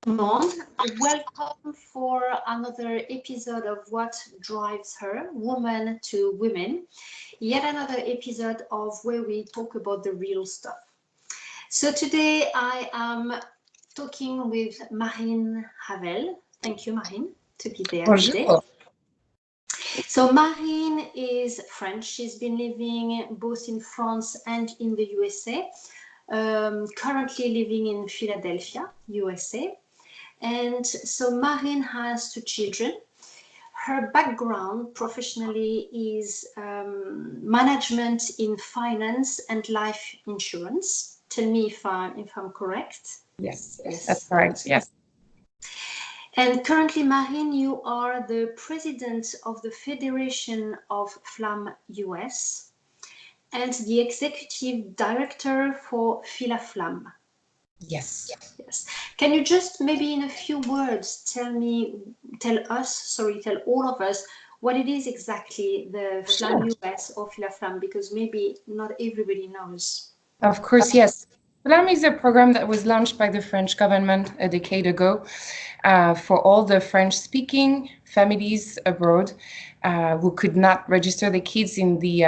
Monde. Welcome for another episode of What Drives Her, Woman to Women. Yet another episode of where we talk about the real stuff. So today I am talking with Marine Havel. Thank you, Marine, to be there today. Bonjour. So Marine is French. She's been living both in France and in the USA. Currently living in Philadelphia, USA. And so Marine has 2 children. Her background professionally is management in finance and life insurance. Tell me if I'm correct. Yes, that's correct. Yes. And currently, Marine, you are the president of the Federation of FLAM US and the executive director for PhilaFLAM. Yes. Yes. Can you just maybe in a few words tell all of us what it is exactly the FLAM US or PhilaFLAM, because maybe not everybody knows. Of course, yes. FLAM is a program that was launched by the French government a decade ago for all the French-speaking families abroad who could not register their kids in the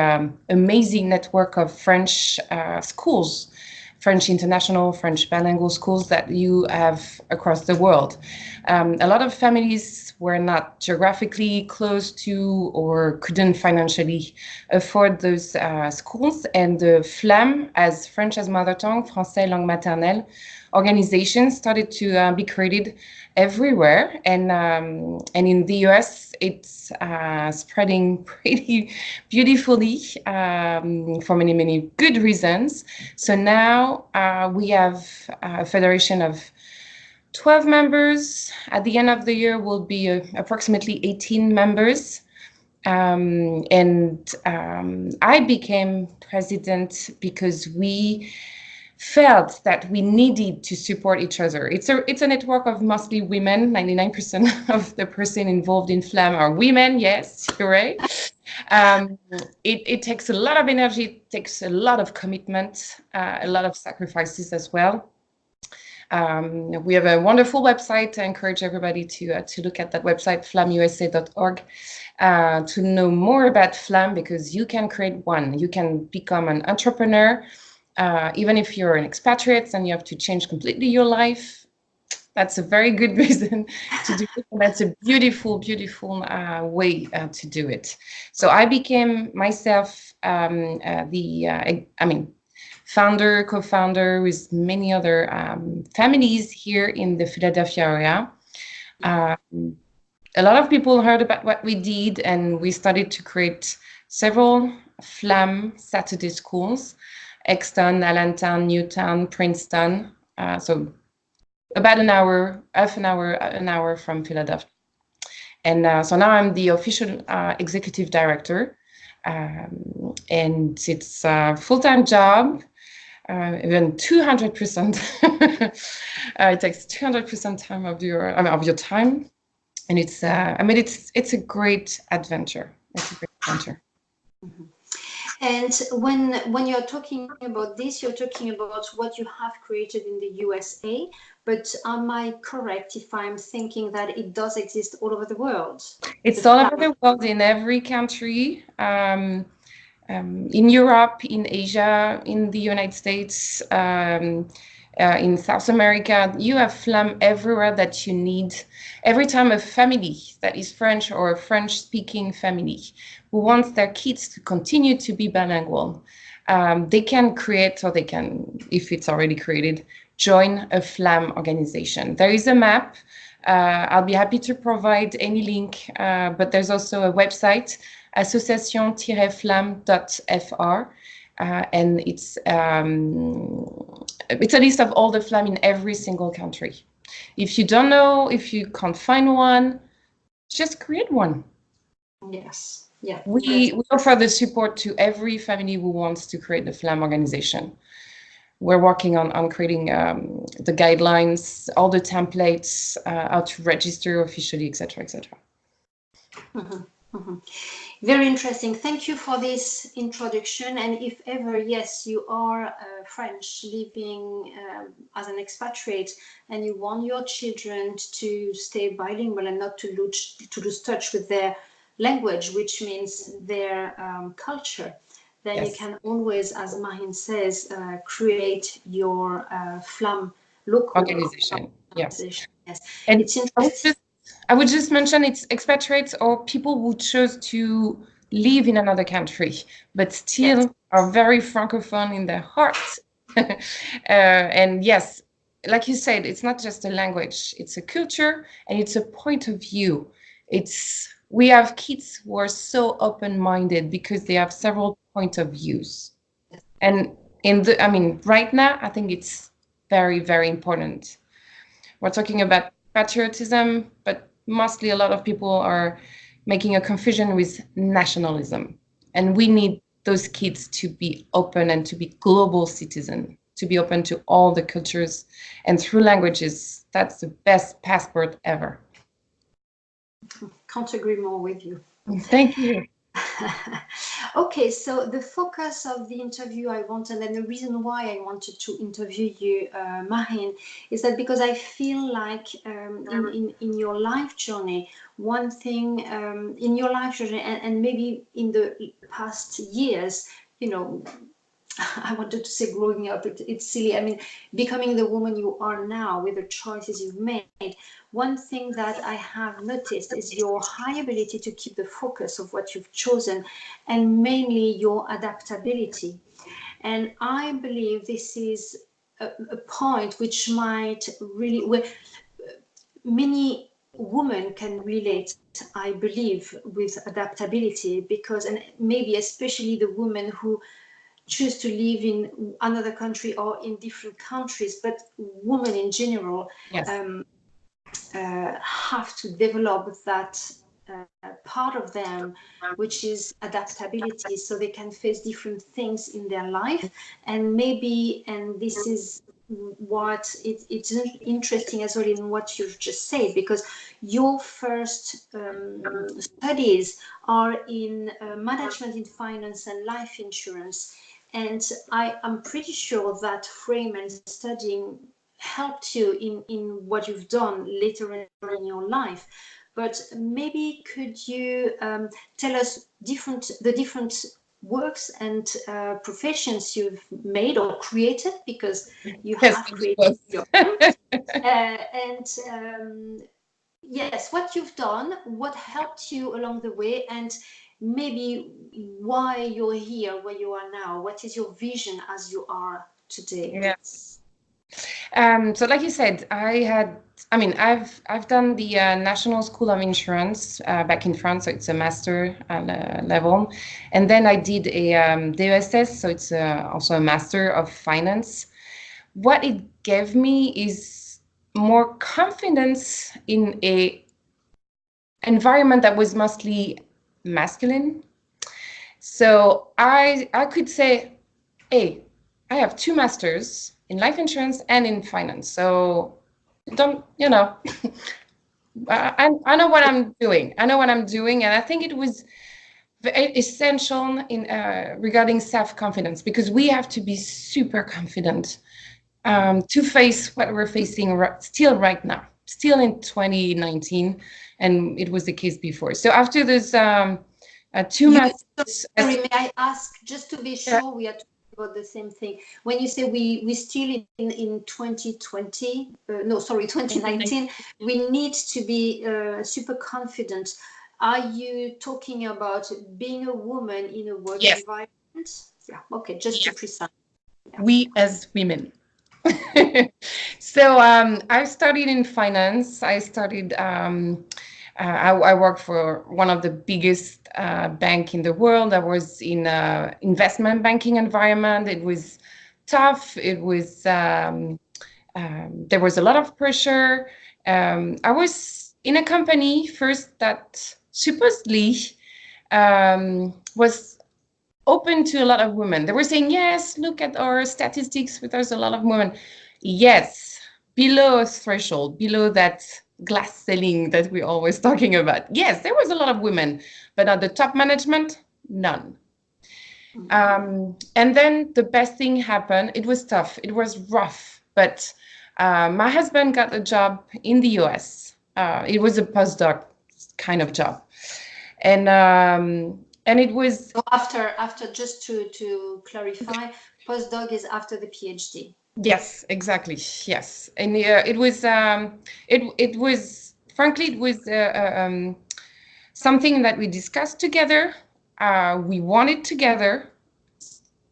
amazing network of French schools, French international, French bilingual schools that you have across the world. A lot of families were not geographically close to or couldn't financially afford those schools. And the FLAM, as French as mother tongue, Français langue maternelle, organizations started to be created everywhere. And in the US, it's spreading pretty beautifully for many, many good reasons. So now we have a federation of 12 members. At the end of the year, will be approximately 18 members. And I became president because we felt that we needed to support each other. It's a network of mostly women. 99% of the person involved in FLAM are women. Yes, you're right. It takes a lot of energy. It takes a lot of commitment, a lot of sacrifices as well. We have a wonderful website. I encourage everybody to look at that website, flamusa.org, to know more about FLAM, because you can create one. You can become an entrepreneur. Even if you're an expatriate and you have to change completely your life, that's a very good reason to do it. And that's a beautiful, beautiful way to do it. So I became myself founder, co-founder with many other families here in the Philadelphia area. A lot of people heard about what we did, and we started to create several FLAM Saturday schools. Exton, Allentown, Newtown, Princeton. So about half an hour from Philadelphia. And so now I'm the official executive director. And it's a full-time job, even 200%. It takes 200% time of your time. And it's a great adventure. It's a great adventure. Mm-hmm. And when you're talking about this, you're talking about what you have created in the USA, but am I correct if I'm thinking that it does exist all over the world? It's all over the world, in every country, in Europe, in Asia, in the United States, in South America. You have FLAM everywhere that you need. Every time a family that is French or a French-speaking family who wants their kids to continue to be bilingual, they can create, or they can, if it's already created, join a FLAM organization. There is a map. I'll be happy to provide any link, but there's also a website, association-flam.fr. And it's a list of all the FLAM in every single country. If you don't know, if you can't find one, just create one. Yes. Yeah. We offer the support to every family who wants to create the FLAM organization. We're working on creating the guidelines, all the templates, how to register officially, etc., etc. Mm-hmm. Mm-hmm. Very interesting. Thank you for this introduction. And if ever, yes, you are French living as an expatriate and you want your children to stay bilingual and not to lose touch with their language, which means their culture, then you Yes. can always, as Mahin says, create your FLAM local Organization. Yes. organization. Yes, And it's interesting. I would just mention it's expatriates or people who chose to live in another country, but Yes. still are very francophone in their heart. And yes, like you said, it's not just a language, it's a culture and it's a point of view. We have kids who are so open-minded because they have several point of views. And right now, I think it's very, very important. We're talking about patriotism, but mostly a lot of people are making a confusion with nationalism. And we need those kids to be open and to be global citizens, to be open to all the cultures and through languages. That's the best passport ever. Can't agree more with you. Thank you. Okay, so the focus of the interview I wanted, and the reason why I wanted to interview you, Mahin, is that because I feel like in your life journey, one thing in your life journey, and maybe in the past years, you know, I wanted to say growing up, it's silly. I mean, becoming the woman you are now with the choices you've made. One thing that I have noticed is your high ability to keep the focus of what you've chosen and mainly your adaptability. And I believe this is a point which might really, where many women can relate, I believe, with adaptability because, and maybe especially the women who choose to live in another country or in different countries, but women in general Yes. Have to develop that part of them, which is adaptability, so they can face different things in their life. And maybe, and this is what it's interesting as well in what you've just said, because your first studies are in management in finance and life insurance. And I am pretty sure that frame and studying helped you in what you've done later in your life. But maybe could you tell us the different works and professions you've made or created, because you Yes, have it created was. your own, and yes, what you've done, what helped you along the way, and maybe why you're here where you are now. What is your vision as you are today? Yes. So like you said, I've done the National School of Insurance back in France, so it's a master level. And then I did a DESS, so it's also a master of finance. What it gave me is more confidence in a environment that was mostly masculine. So I could say, hey, I have two masters in life insurance and in finance. So don't, I know what I'm doing. I know what I'm doing. And I think it was essential in regarding self-confidence, because we have to be super confident to face what we're facing still right now, still in 2019. And it was the case before. So after this two masters. Sorry, may I ask, just to be sure we are talking about the same thing. When you say we still in 2020, no, sorry, 2019, we need to be super confident. Are you talking about being a woman in a work environment? Yeah, okay, just to precise. Yeah. We as women. So I studied in finance. I studied. I worked for one of the biggest bank in the world. I was in investment banking environment. It was tough. It was there was a lot of pressure. I was in a company first that supposedly was open to a lot of women. They were saying, yes, look at our statistics, there's a lot of women. Yes, below a threshold, below that glass ceiling that we're always talking about. Yes, there was a lot of women, but at the top management, none. And then the best thing happened. It was tough. It was rough. But my husband got a job in the US. It was a postdoc kind of job. And it was... So after just to clarify, postdoc is after the PhD. Yes, exactly. Yes. And it was frankly, it was something that we discussed together. We wanted together.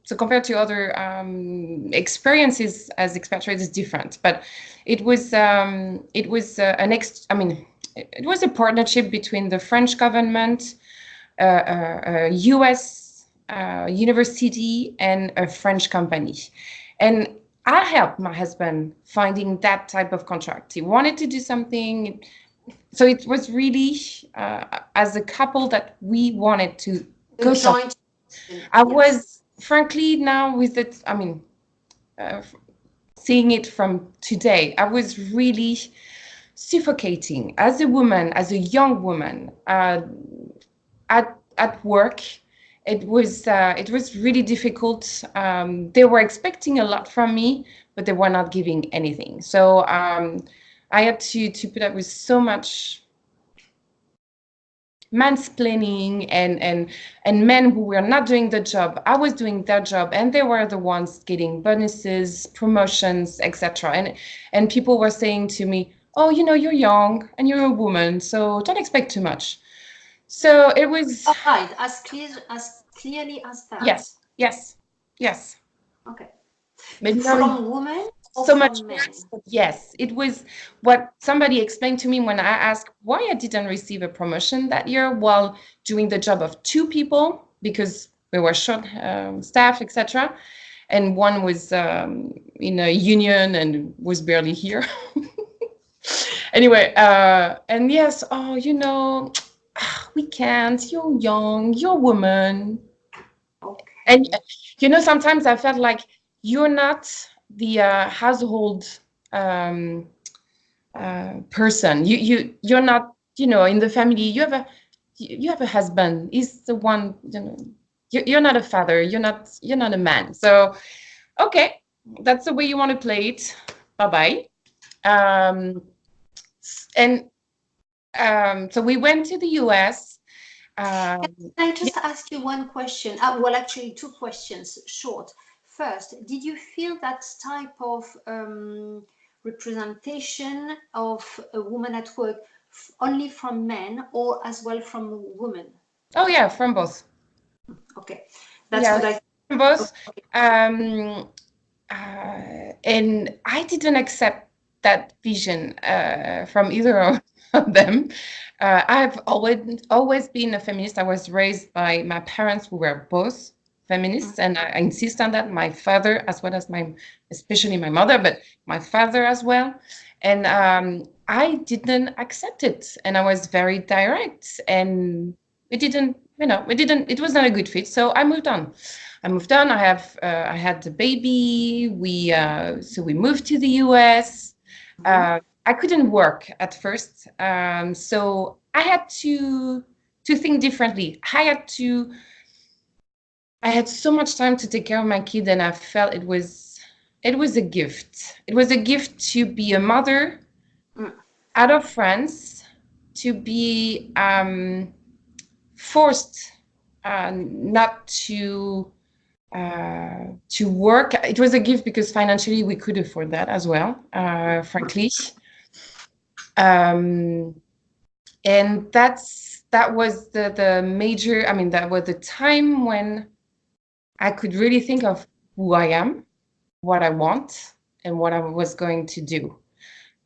So compared to other experiences as expatriates is different, but it was it was a partnership between the French government, US university, and a French company, and I helped my husband finding that type of contract. He wanted to do something, so it was really as a couple that we wanted to go joint. I was. Frankly, now with it, seeing it from today, I was really suffocating as a woman, as a young woman at work. It was really difficult. They were expecting a lot from me, but they were not giving anything. So I had to put up with so much mansplaining and men who were not doing the job. I was doing their job, and they were the ones getting bonuses, promotions, etc. And people were saying to me, "Oh, you're young and you're a woman, so don't expect too much." So it was right, as clearly as that. Yes. Okay. Maybe from women or so from much men? worse, but yes, it was what somebody explained to me when I asked why I didn't receive a promotion that year while doing the job of two people, because we were short staff, etc. And one was in a union and was barely here. Anyway, and yes, we can't, you're young, you're a woman. Okay. And sometimes I felt like you're not the household person. You're not, in the family. You have a husband. He's the one. You're not a father. You're not a man. So, okay, that's the way you want to play it. Bye bye. So we went to the US. Can I just ask you one question? Well, actually, two questions, short. First, did you feel that type of representation of a woman at work only from men or as well from women? Oh, yeah, from both. Okay, that's what from both. And I didn't accept that vision from either of them. I've always been a feminist. I was raised by my parents who were both feminists, and I insist on that. My father, as well as especially my mother, but my father as well. And I didn't accept it, and I was very direct, and it was not a good fit. So I moved on. I had the baby. So we moved to the US. I couldn't work at first, so I had to think differently. I had so much time to take care of my kid, and I felt it was a gift. It was a gift to be a mother out of France, to be forced not to work. It was a gift because financially we could afford that as well, frankly. And that was the major. That was the time when I could really think of who I am, what I want, and what I was going to do.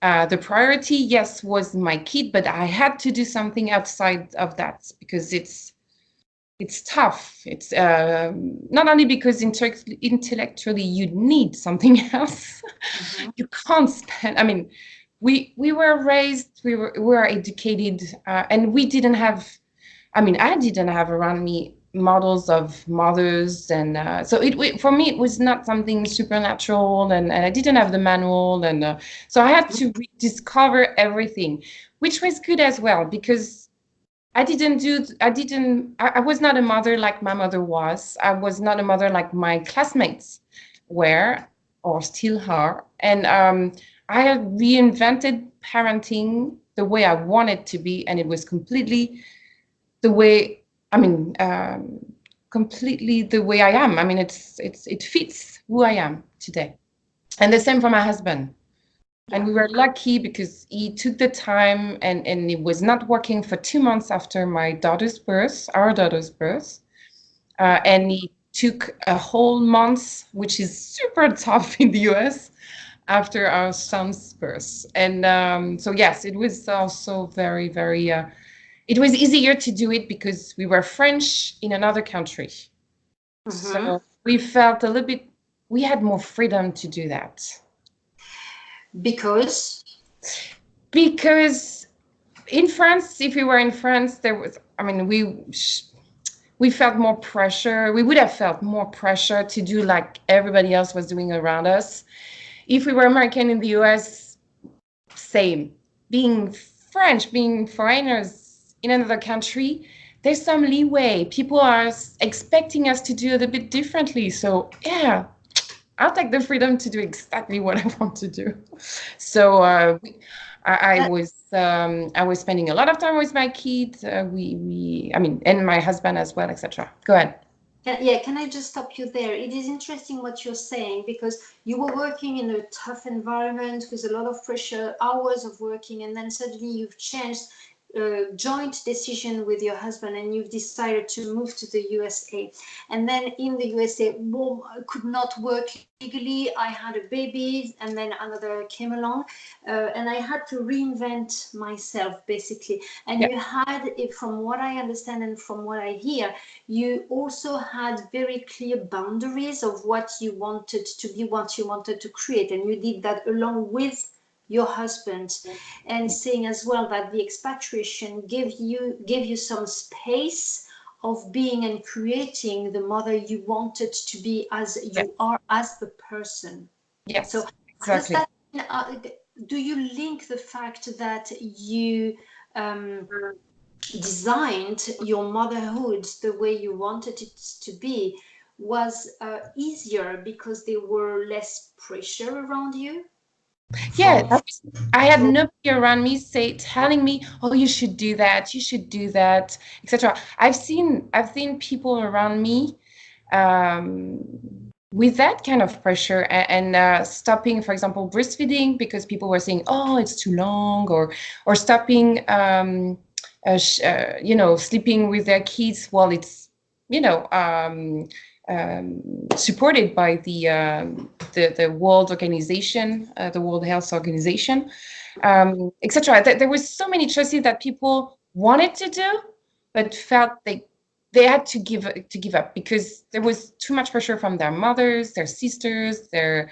The priority, yes, was my kid, but I had to do something outside of that because it's tough. It's not only because intellectually you need something else. You can't spend. We were raised, we were educated, and we didn't have. I didn't have around me models of mothers, and so for me it was not something supernatural, and I didn't have the manual, and so I had to rediscover everything, which was good as well, because I was not a mother like my mother was. I was not a mother like my classmates were or still are. And I had reinvented parenting the way I wanted to be. And it was completely the way, completely the way I am. I mean, it fits who I am today. And the same for my husband. And we were lucky because he took the time, and it was not working for 2 months after our daughter's birth. And he took a whole month, which is super tough in the US, after our son's birth. And so, yes, it was also very, very, it was easier to do it because we were French in another country. So we felt a little bit, we had more freedom to do that. Because in France, if we were in France, we felt more pressure. We would have felt more pressure to do like everybody else was doing around us. If we were American in the US, same. Being French, being foreigners in another country, there's some leeway. People are expecting us to do it a bit differently. So yeah, I'll take the freedom to do exactly what I want to do. So I was spending a lot of time with my kids. And my husband as well, etc. Go ahead. Can I just stop you there? It is interesting what you're saying, because you were working in a tough environment with a lot of pressure, hours of working, and then suddenly you've changed. Joint decision with your husband, and you've decided to move to the USA. And then in the USA, mom could not work legally. I had a baby, and then another came along, and I had to reinvent myself basically. And you had, from what I understand and from what I hear, you also had very clear boundaries of what you wanted to be, what you wanted to create, and you did that along with your husband, and saying as well that the expatriation gave you some space of being and creating the mother you wanted to be as you are as the person. Yes, so exactly. Do you link the fact that you designed your motherhood the way you wanted it to be was easier because there were less pressure around you? Yeah, I had nobody around me telling me, "Oh, you should do that, etc." I've seen people around me with that kind of pressure, and stopping, for example, breastfeeding because people were saying, "Oh, it's too long," or stopping, sleeping with their kids while it's, supported by the World Organization, the World Health Organization, etc. There was so many choices that people wanted to do, but felt they had to give up because there was too much pressure from their mothers, their sisters, their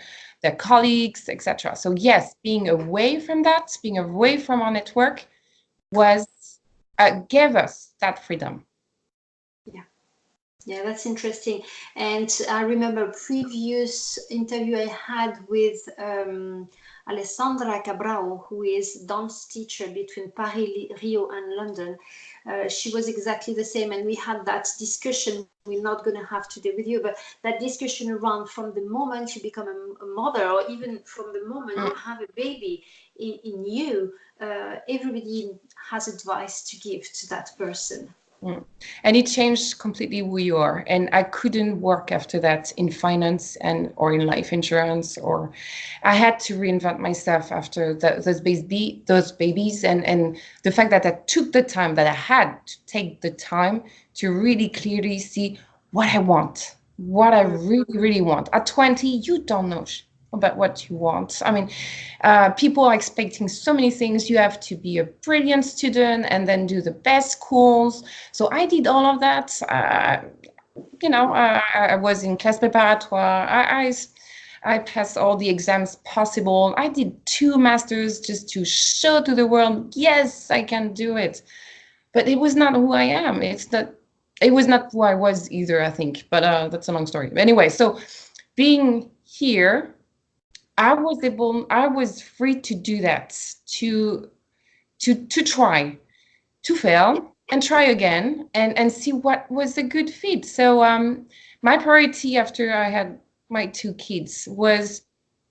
colleagues, etc. So yes, being away from that, being away from our network, gave us that freedom. Yeah, that's interesting. And I remember a previous interview I had with Alessandra Cabral, who is dance teacher between Paris, Rio, and London. She was exactly the same, and we had that discussion we're not going to have today with you, but that discussion around from the moment you become a mother, or even from the moment you have a baby in you, everybody has advice to give to that person. And it changed completely who you are. And I couldn't work after that in finance or in life insurance, or I had to reinvent myself after those babies. And the fact that I took the time, that I had to take the time to really clearly see what I want, what I really, really want. At 20, you don't know about what you want. I mean, people are expecting so many things. You have to be a brilliant student and then do the best schools. So I did all of that. I was in classe préparatoire. I passed all the exams possible. I did 2 masters just to show to the world, yes, I can do it. But it was not who I am. It's not it was not who I was either, I think, but that's a long story. Anyway, so being here, I was free to do that, to try, to fail and try again and see what was a good fit. So my priority after I had my two kids was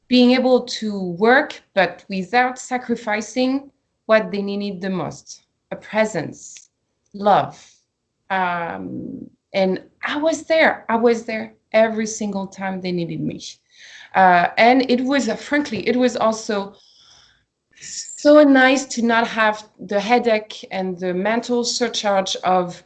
being able to work, but without sacrificing what they needed the most, a presence, love. And I was there. I was there every single time they needed me. And it was, frankly, it was also so nice to not have the headache and the mental surcharge of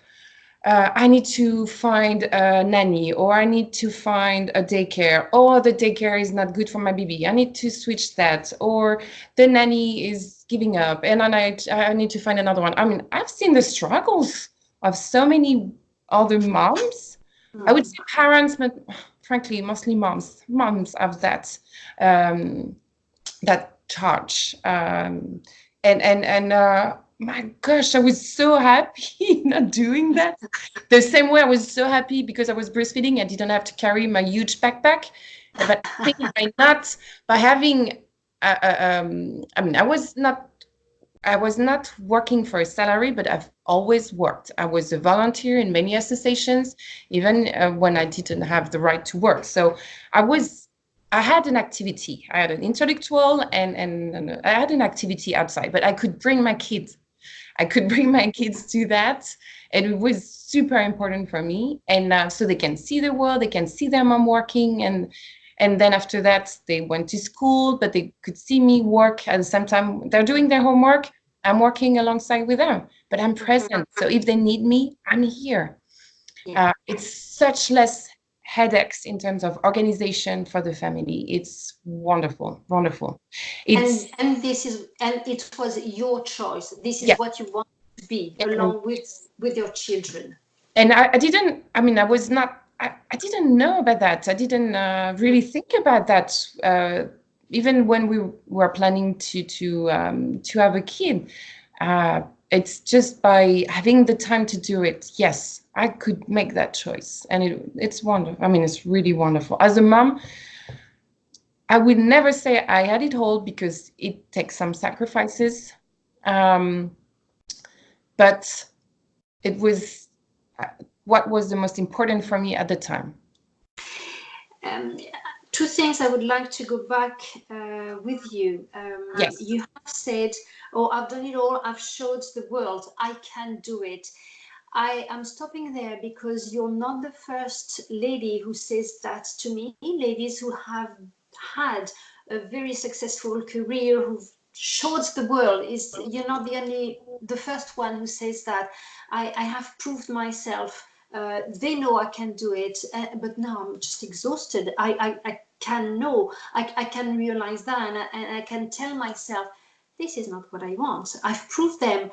I need to find a nanny, or I need to find a daycare, or the daycare is not good for my baby. I need to switch that, or the nanny is giving up and I need to find another one. I mean, I've seen the struggles of so many other moms. I would say parents, but frankly, mostly moms have that that charge. And my gosh, I was so happy not doing that. The same way I was so happy because I was breastfeeding, I didn't have to carry my huge backpack. But I think by having, I mean, I was not working for a salary, but I've always worked. I was a volunteer in many associations, even when I didn't have the right to work. So I had an activity. I had an intellectual and I had an activity outside, but I could bring my kids. I could bring my kids to that. And it was super important for me. And so they can see the world, they can see their mom working. And then after that, they went to school, but they could see me work at the same time. They're doing their homework. I'm working alongside with them, but I'm present. So if they need me, I'm here. It's such less headaches in terms of organization for the family. It's wonderful, wonderful. And it was your choice. This is what you want to be, along with your children. And I didn't. I mean, I was not. I didn't know about that. I didn't really think about that. Even when we were planning to have a kid, it's just by having the time to do it. Yes, I could make that choice, and it's wonderful. I mean, it's really wonderful. As a mom, I would never say I had it all because it takes some sacrifices, but it was what was the most important for me at the time. Two things I would like to go back with you. Yes. You have said, "Oh, I've done it all. I've showed the world I can do it." I am stopping there because you're not the first lady who says that to me. Ladies who have had a very successful career, who've showed the world, you're not the first one who says that. I have proved myself. They know I can do it, but now I'm just exhausted. I can realize that, and I can tell myself, this is not what I want. I've proved them.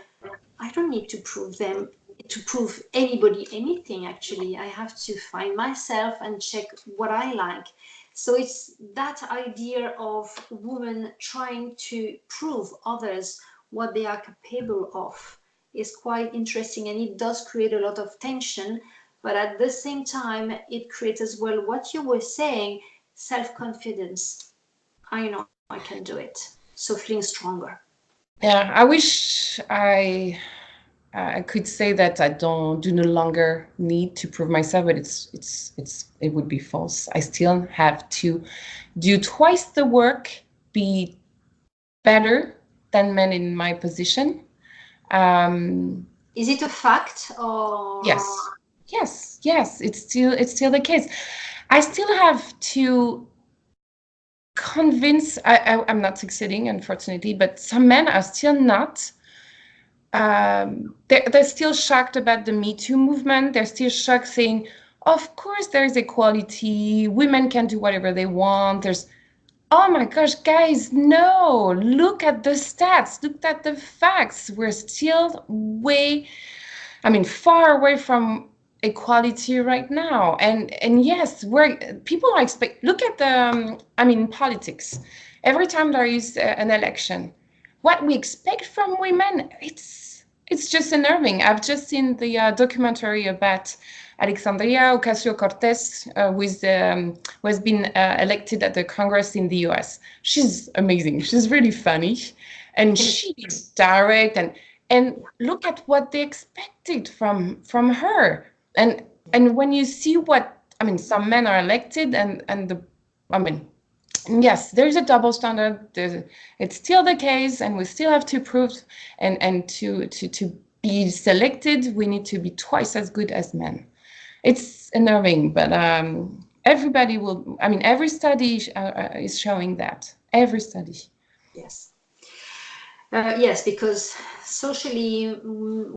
I don't need to prove them, to prove anybody anything. Actually, I have to find myself and check what I like. So it's that idea of women trying to prove others what they are capable of is quite interesting, and it does create a lot of tension. But at the same time, it creates as well what you were saying, self-confidence. I know I can do it. So feeling stronger. Yeah, I wish I could say that I do no longer need to prove myself, but it would be false. I still have to do twice the work, be better than men in my position. Is it a fact or? Yes. It's still the case. I still have to convince. I'm not succeeding, unfortunately, but some men are still not. They're still shocked about the Me Too movement. They're still shocked, saying, "Of course, there's equality. Women can do whatever they want." Oh my gosh, guys, no! Look at the stats. Look at the facts. We're still far away from equality right now. And yes, people are look at the politics. Every time there is an election, what we expect from women, it's it's just unnerving. I've just seen the documentary about Alexandria Ocasio-Cortez, who has been elected at the Congress in the US. She's amazing. She's really funny, and she's direct. And look at what they expected from her. And when you see what, I mean, some men are elected, and the, I mean, yes, there's a double standard. It's still the case, and we still have to prove, and to be selected, we need to be twice as good as men. It's unnerving, but everybody will. I mean, every study is showing that. Every study. Yes. Yes, because socially